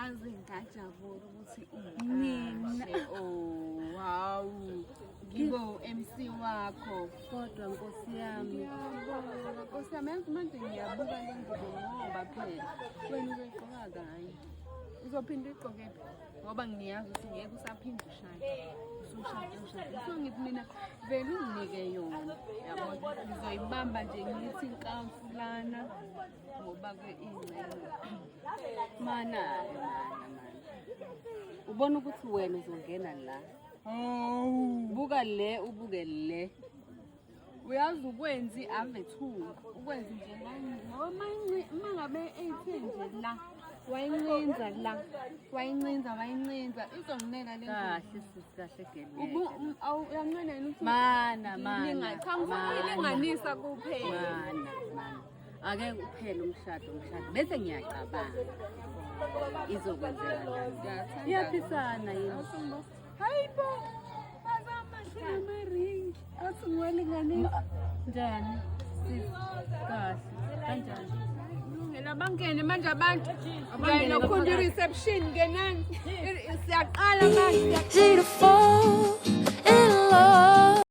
Yazi ngajabula ukuthi Mina. Oh, wow. Ngibo MC wakho. Kodwa Nkosi yami. Nkosi yami yazi manje ngiyabuka le ngubo ngoba phela wena uzoyigqoka kanye. Uzophinda igqoke ngoba ngiyazi ukuthi ngeke usaphinde ushaye. Usushade. So ngithi mina vele unginike yona. Yabo ngizoyibamba nje ngithi inkamfu lana ngoba ingcelo. Mana. Ubona ukuthi wena uzongena la. Buka le ubuke le. Uyazi ukwenzi ave 2 ukwenzi nje noma mangabe ethe nje la wayincinza izonginela le Kahle sisi kahle gele. uyanqena yini ukuthi Mana. linganisa kuphela Mana. Ake kuphela umshado bese ngiyacabanga. Izokwenzeka kanjani? Iyaphisana yini? hayibo azama ring athi ngiwalinganisa Njani? Sisi kahle. Kanjani? ngena bangene manje abantu ngiyayinokhunda i-reception ngenani siyaqala manje Easy to fall in love.